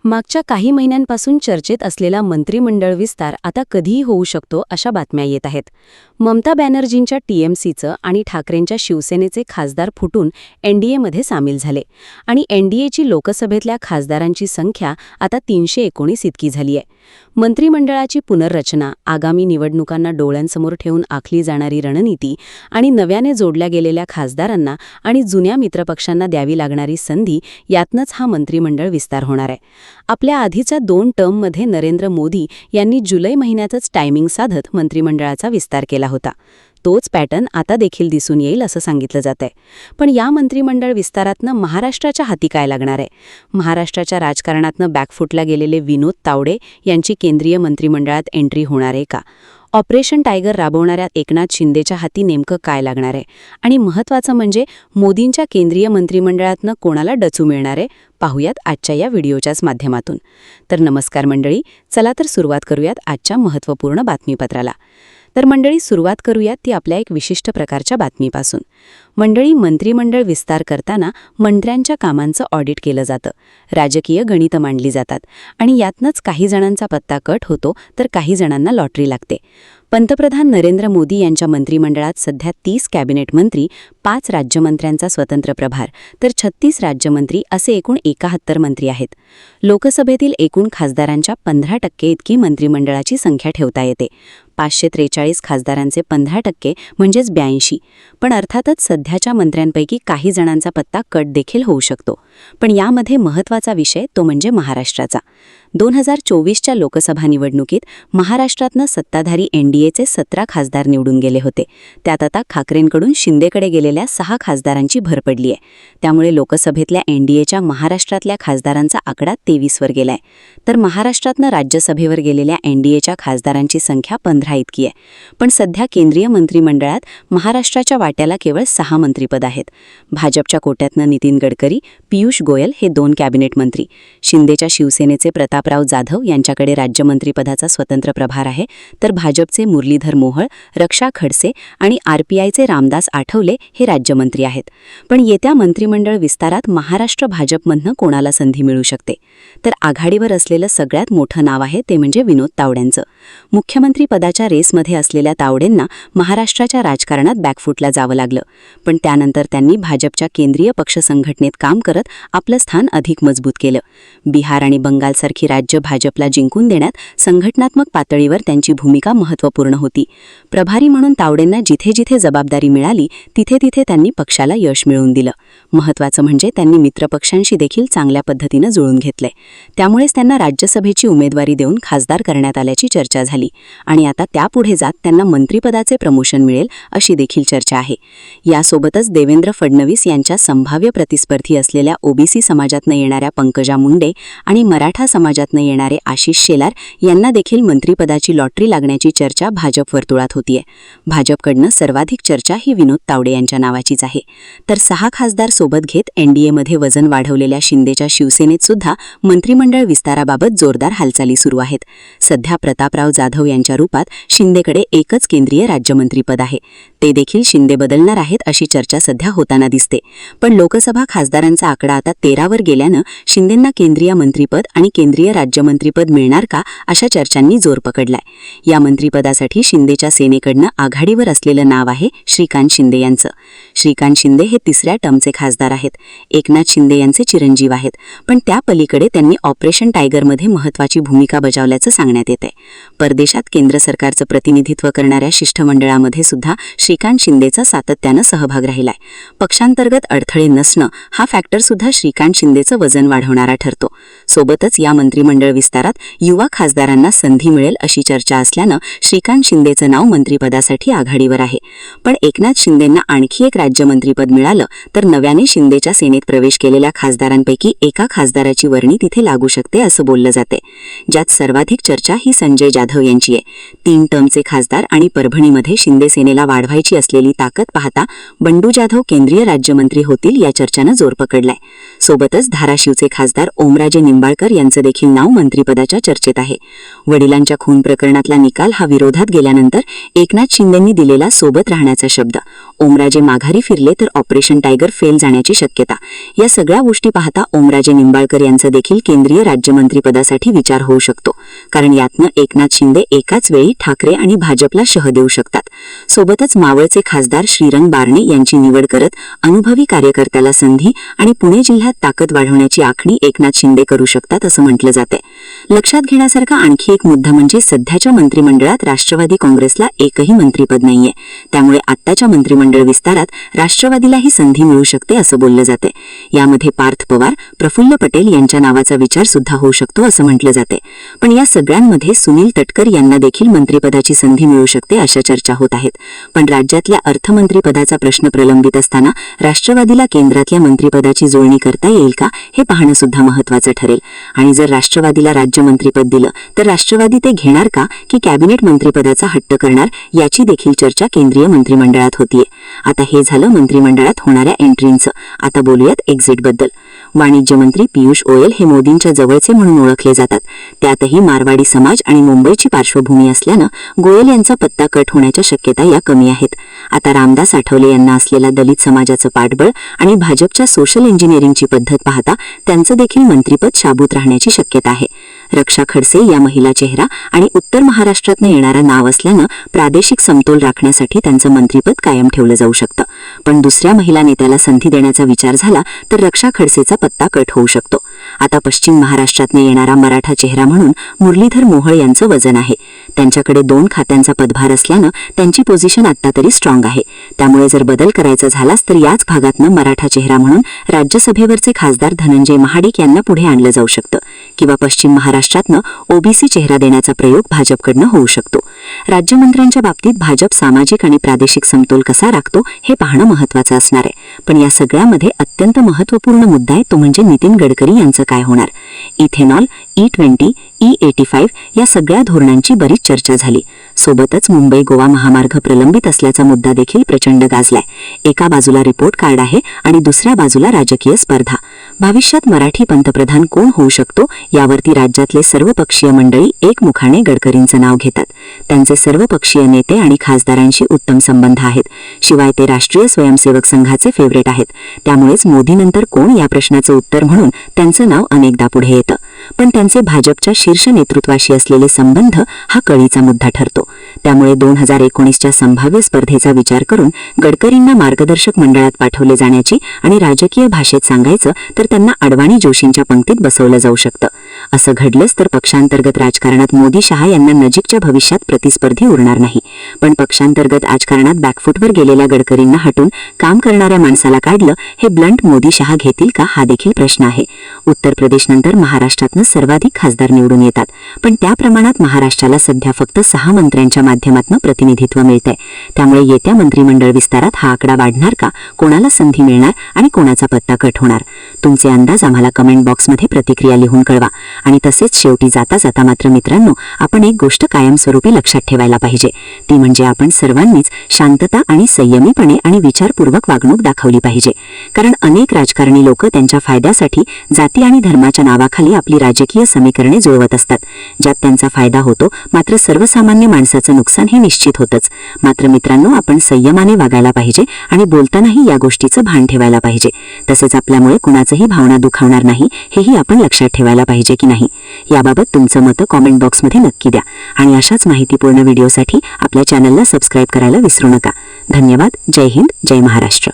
मागच्या काही महिन्यांपासून चर्चेत असलेला मंत्रिमंडळ विस्तार आता कधीही होऊ शकतो अशा बातम्या येत आहेत. ममता बॅनर्जींच्या टीएमसीचं आणि ठाकरेंच्या शिवसेनेचे खासदार फुटून एनडीएमध्ये सामील झाले आणि एनडीएची लोकसभेतल्या खासदारांची संख्या आता 319 इतकी झाली आहे. मंत्रिमंडळाची पुनर्रचना, आगामी निवडणुकांना डोळ्यांसमोर ठेवून आखली जाणारी रणनीती आणि नव्याने जोडल्या गेलेल्या खासदारांना आणि जुन्या मित्रपक्षांना द्यावी लागणारी संधी, यातनंच हा मंत्रिमंडळ विस्तार होणार आहे. आपल्या आधीच्या 2 टर्ममध्ये नरेंद्र मोदी यांनी जुलै महिन्यातच टायमिंग साधत मंत्रिमंडळाचा विस्तार केला होता. तोच पॅटर्न आता देखील दिसून येईल असं सांगितलं जातंय. पण या मंत्रिमंडळ विस्तारातनं महाराष्ट्राच्या हाती काय लागणार आहे? महाराष्ट्राच्या राजकारणातनं बॅकफुटला गेलेले विनोद तावडे यांची केंद्रीय मंत्रिमंडळात एंट्री होणार आहे का? ऑपरेशन टायगर राबवणाऱ्या एकनाथ शिंदेच्या हाती नेमकं काय लागणार आहे? आणि महत्त्वाचं म्हणजे मोदींच्या केंद्रीय मंत्रिमंडळातनं कोणाला डचू मिळणार आहे? पाहूयात आजच्या या व्हिडिओच्याच माध्यमातून. तर नमस्कार मंडळी, चला तर सुरुवात करूयात आजच्या महत्त्वपूर्ण बातमीपत्राला. तर मंडळी, सुरुवात करूयात ती आपल्या एक विशिष्ट प्रकारच्या बातमीपासून. मंडळी, मंत्रिमंडळ विस्तार करताना मंत्र्यांच्या कामांचं ऑडिट केलं जातं, राजकीय गणितं मांडली जातात आणि यातनंच काही जणांचा पत्ता कट होतो तर काही जणांना लॉटरी लागते. पंतप्रधान नरेंद्र मोदी यांच्या मंत्रिमंडळात सध्या 30 कॅबिनेट मंत्री, 5 राज्यमंत्र्यांचा स्वतंत्र प्रभार तर 36 राज्यमंत्री असे एकूण 71 मंत्री आहेत. लोकसभेतील एकूण खासदारांच्या 15% इतकी मंत्रिमंडळाची संख्या ठेवता येते. 543 खासदारांचे 15% म्हणजेच 82. पण अर्थातच सध्याच्या मंत्र्यांपैकी काही जणांचा पत्ता कट देखील होऊ शकतो. पण यामध्ये महत्त्वाचा विषय तो म्हणजे महाराष्ट्राचा. 2024च्या लोकसभा निवडणुकीत महाराष्ट्रातनं सत्ताधारी एनडीएचे 17 खासदार निवडून गेले होते. त्यात आता ठाकरेंकडून शिंदेकडे गेलेल्या 6 खासदारांची भर पडली आहे. त्यामुळे लोकसभेतल्या एनडीएच्या महाराष्ट्रातल्या खासदारांचा आकडा 23 वर गेलाय. तर महाराष्ट्रातनं राज्यसभेवर गेलेल्या एनडीएच्या खासदारांची संख्या 15 इतकी आहे. पण सध्या केंद्रीय मंत्रिमंडळात महाराष्ट्राच्या वाट्याला केवळ 6 मंत्रिपद आहेत. भाजपच्या कोट्यातनं नितीन गडकरी, पियुष गोयल हे 2 कॅबिनेट मंत्री. शिंदेच्या शिवसेनेचे प्रतापराव जाधव यांच्याकडे राज्यमंत्रीपदाचा स्वतंत्र प्रभार आहे. तर भाजपचे मुरलीधर मोहोळ, रक्षा खडसे आणि आरपीआयचे रामदास आठवले हे राज्यमंत्री आहेत. पण येत्या मंत्रिमंडळ विस्तारात महाराष्ट्र भाजपमधनं कोणाला संधी मिळू शकते? तर आघाडीवर असलेलं सगळ्यात मोठं नाव आहे ते म्हणजे विनोद तावडेंचं. मुख्यमंत्री पदाच्या रेसमध्ये असलेल्या तावडेंना महाराष्ट्राच्या राजकारणात बॅकफुटला जावं लागलं. पण त्यानंतर त्यांनी भाजपच्या केंद्रीय पक्ष संघटनेत काम करत आपलं स्थान अधिक मजबूत केलं. बिहार आणि बंगालसारखी राज्य भाजपला जिंकून देण्यात संघटनात्मक पातळीवर त्यांची भूमिका महत्त्वपूर्ण होती. प्रभारी म्हणून तावडेंना जिथे जिथे जबाबदारी मिळाली तिथे तिथे त्यांनी पक्षाला यश मिळवून दिलं. महत्त्वाचं म्हणजे त्यांनी मित्रपक्षांशी देखील चांगल्या पद्धतीनं जुळून घेतलंय. त्यामुळेच त्यांना राज्यसभेची उमेदवारी देऊन खासदार करण्यात आल्याची चर्चा झाली आणि आता त्यापुढे जात त्यांना मंत्रिपदाचे प्रमोशन मिळेल अशी देखील चर्चा आहे. यासोबतच देवेंद्र फडणवीस यांच्या संभाव्य प्रतिस्पर्धी असलेल्या ओबीसी समाजातनं येणाऱ्या पंकजा मुंडे आणि मराठा समाजातनं येणारे आशिष शेलार यांना देखील मंत्रिपदाची लॉटरी लागण्याची चर्चा भाजप वर्तुळात होतीये. भाजपकडनं सर्वाधिक चर्चा ही विनोद तावडे यांच्या नावाचीच आहे. तर 6 खासदार सोबत घेत एनडीएमध्ये वजन वाढवलेल्या शिंदेच्या शिवसेनेत सुद्धा मंत्रिमंडळ विस्ताराबाबत जोरदार हालचाली सुरू आहेत. सध्या प्रतापराव जाधव यांच्या रूपात शिंदेकडे एकच केंद्रीय राज्यमंत्रीपद आहे. ते देखील शिंदे बदलणार आहेत अशी चर्चा सध्या होताना दिसते. पण लोकसभा खासदारांचा आकडा आता 13 वर गेल्यानं शिंदेंना केंद्रीय मंत्रिपद आणि केंद्रीय राज्यमंत्रीपद मिळणार का अशा चर्चांनी जोर पकडलाय. या मंत्रिपदासाठी शिंदेच्या सेनेकडनं आघाडीवर असलेलं नाव आहे श्रीकांत शिंदे यांचं. श्रीकांत शिंदे हे 3ऱ्या टर्मचे खासदार आहेत. एकनाथ शिंदे यांचे चिरंजीव आहेत. पण त्या पलीकडे त्यांनी ऑपरेशन टायगरमध्ये महत्त्वाची भूमिका बजावल्याचं सांगण्यात येतंय. परदेशात केंद्र सरकारचं प्रतिनिधित्व करणाऱ्या शिष्टमंडळामध्ये सुद्धा श्रीकांत शिंदेचा सातत्यानं सहभाग राहिलाय. पक्षांतर्गत अडथळे नसणं हा फॅक्टर सुद्धा श्रीकांत शिंदेचं वजन वाढवणारा ठरतो. सोबतच या मंत्रिमंडळ विस्तारात युवा खासदारांना संधी मिळेल अशी चर्चा असल्यानं श्रीकांत शिंदेचं नाव मंत्रिपदासाठी आघाडीवर आहे. पण एकनाथ शिंदेंना आणखी एक राज्यमंत्रीपद मिळालं तर नव्याने शिंदेच्या सेनेत प्रवेश केलेल्या खासदारांपैकी एका खासदाराची वर्णी तिथे लागू शकते असं बोललं जाते. ज्यात सर्वाधिक चर्चा ही संजय जाधव यांची आहे. 3 टर्मचे खासदार आणि परभणीमध्ये शिंदे सेनेला वाढवायची असलेली ताकद पाहता बंडू जाधव केंद्रीय राज्यमंत्री होतील या चर्चानं जोर पकडलाय. सोबतच धाराशिवचे खासदार ओमराजे निंबाळकर यांचं देखील नाव मंत्रिपदाच्या चर्चेत आहे. वडिलांच्या खून प्रकरणातला निकाल हा विरोधात गेल्यानंतर एकनाथ शिंदेंनी दिलेला सोबत राहण्याचा शब्द, ओमराजे माघारी फिरले तर ऑपरेशन टायगर फेल जाण्याची शक्यता, या सगळ्या गोष्टी पाहता ओमराजे निंबाळकर यांचा देखील केंद्रीय राज्यमंत्रीपदासाठी विचार होऊ शकतो. कारण यातनं एकनाथ शिंदे एकाच वेळी ठाकरे आणि भाजपला शह देऊ शकतात. सोबतच मावळचे खासदार श्रीरंग बारणे यांची निवड करत अनुभवी कार्यकर्त्याला संधी आणि पुणे जिल्ह्यात ताकद वाढवण्याची आखणी एकनाथ शिंदे करू शकतात असं म्हटलं जाते. लक्षात घेण्यासारखा आणखी एक मुद्दा म्हणजे सध्याच्या मंत्रिमंडळात राष्ट्रवादी काँग्रेसला एकही मंत्रिपद नाहीये. त्यामुळे आत्ताच्या मंत्रिमंडळ विस्तारात राष्ट्रवादीलाही संधी मिळू शकते असं बोललं जाते. यामध्ये पार्थ पवार, प्रफुल्ल पटेल यांच्या नावाचा विचार सुद्धा होऊ शकतो असं म्हटलं जाते. पण या सगळ्यांमध्ये सुनील तटकर यांना देखील मंत्रिपदाची संधी मिळू शकते अशा चर्चा होत आहेत. पण राज्यातल्या अर्थमंत्रीपदाचा प्रश्न प्रलंबित असताना राष्ट्रवादीला केंद्रातल्या मंत्रिपदाची जुळणी करता येईल का हे पाहणं सुद्धा महत्त्वाचं ठरेल. आणि जर राष्ट्रवादीला राज्यमंत्रीपद दिलं तर राष्ट्रवादी ते घेणार का की कॅबिनेट मंत्रिपदाचा हट्ट करणार, याची देखील चर्चा केंद्रीय मंत्रिमंडळात होतीये. आता हे झालं मंत्रिमंडळात होणाऱ्या एंट्रींचं. आता बोलूयात एक्झिटबद्दल. वाणिज्य मंत्री पियुष गोयल हे मोदींच्या जवळचे म्हणून ओळखले जातात. त्यातही मारवाडी समाज आणि मुंबईची पार्श्वभूमी असल्यानं गोयल यांचा पत्ता कट होण्याच्या शक्यता या कमी आहेत. आता रामदास आठवले यांना असलेला दलित समाजाचं पाठबळ आणि भाजपच्या सोशल इंजिनिअरिंगची पद्धत पाहता त्यांचं देखील मंत्रिपद शाबूत राहण्याची शक्यता आहे. रक्षा खडसे या महिला चेहरा आणि उत्तर महाराष्ट्रातनं येणारं नाव असल्यानं प्रादेशिक समतोल राखण्यासाठी त्यांचं मंत्रिपद कायम ठेवलं जाऊ शकतं. पण दुसऱ्या महिला नेत्याला संधी देण्याचा विचार झाला तर रक्षा खडसेचा पत्ता कट होऊ शकतो. आता पश्चिम महाराष्ट्रातनं येणारा मराठा चेहरा म्हणून मुरलीधर मोहोळ यांचं वजन आहे. त्यांच्याकडे 2 खात्यांचा पदभार असल्यानं त्यांची पोझिशन आत्ता तरी स्ट्रॉंग आहे. त्यामुळे जर बदल करायचा झालाच तर याच भागातनं मराठा चेहरा म्हणून राज्यसभेवरचे खासदार धनंजय महाडिक यांना पुढे आणलं जाऊ शकतं किंवा पश्चिम महाराष्ट्रातनं ओबीसी चेहरा देण्याचा प्रयोग भाजपकडनं होऊ शकतो. राज्यमंत्र्यांच्या बाबतीत भाजप सामाजिक आणि प्रादेशिक समतोल कसा राखतो हे पाहणं महत्त्वाचं असणार आहे. पण या सगळ्यामध्ये अत्यंत महत्त्वपूर्ण मुद्दा आहे तो म्हणजे नितीन गडकरी यांचं काय होणार. इथेनॉल, E20, E85 या सगळ्या धोरणांची बरीच चर्चा झाली. सोबतच मुंबई गोवा महामार्ग प्रलंबित असल्याचा मुद्दा देखील प्रचंड गाजलाय. एका बाजूला रिपोर्ट कार्ड आहे आणि दुसऱ्या बाजूला राजकीय स्पर्धा. भविष्यात मराठी पंतप्रधान कोण होऊ शकतो यावरती राज्यातले सर्वपक्षीय मंडळी एकमुखाने गडकरींचं नाव घेतात. त्यांचे सर्वपक्षीय नेते आणि खासदारांशी उत्तम संबंध आहेत. शिवाय ते राष्ट्रीय स्वयंसेवक संघाचे फेवरेट आहेत. त्यामुळेच मोदीनंतर कोण या प्रश्नाचं उत्तर म्हणून त्यांचं नाव अनेकदा पुढे येतं. पण त्यांचे भाजपच्या शीर्ष नेतृत्वाशी असलेले संबंध हा कळीचा मुद्दा ठरतो. त्यामुळे 2019च्या संभाव्य स्पर्धेचा विचार करून गडकरींना मार्गदर्शक मंडळात पाठवले जाण्याची आणि राजकीय भाषेत सांगायचं तर त्यांना अडवाणी जोशींच्या पंक्तीत बसवलं जाऊ शकतं. असं घडलंच तर पक्षांतर्गत राजकारणात मोदी शहा यांना नजीकच्या भविष्यात प्रतिस्पर्धी उरणार नाही. पण पक्षांतर्गत राजकारणात बॅकफुटवर गेलेल्या गडकरींना हटून काम करणाऱ्या माणसाला काढलं हे ब्लंट मोदी शहा घेतील का हा देखील प्रश्न आहे. उत्तर प्रदेशनंतर महाराष्ट्रातनं सर्वाधिक खासदार निवडून येतात. पण त्या प्रमाणात महाराष्ट्राला सध्या फक्त 6 मंत्र्यांच्या माध्यमातून प्रतिनिधित्व मिळतंय. त्यामुळे येत्या मंत्रिमंडळ विस्तारात हा आकडा वाढणार का, कोणाला संधी मिळणार आणि कोणाचा पत्ता कट होणार. तुमचे अंदाज आम्हाला कमेंट बॉक्समध्ये प्रतिक्रिया लिहून कळवा. आणि तसेच शेवटी जाता जाता मात्र मित्रांनो, आपण एक गोष्ट कायमस्वरूपी लक्षात ठेवायला पाहिजे. ती म्हणजे आपण सर्वांनीच शांतता आणि संयमीपणे आणि विचारपूर्वक वागणूक दाखवली पाहिजे. कारण अनेक राजकारणी लोक त्यांच्या फायद्यासाठी जाती आणि धर्माच्या नावाखाली आपली राजकीय समीकरणे जुळवत असतात, ज्यात त्यांचा फायदा होतो. मात्र सर्वसामान्य माणसाचं नुकसान हे निश्चित होतंच. मात्र मित्रांनो, आपण संयमाने वागायला पाहिजे आणि बोलतानाही या गोष्टीचं भान ठेवायला पाहिजे. तसेच आपल्यामुळे कुणाचंही भावना दुखावणार नाही हेही आपण लक्षात ठेवायला पाहिजे की नाही. याबाबत तुमचं मत कॉमेंट बॉक्समध्ये नक्की द्या. आणि अशाच माहितीपूर्ण व्हिडिओसाठी आपल्या चॅनलला सबस्क्राईब करायला विसरू नका. धन्यवाद. जय हिंद, जय महाराष्ट्र.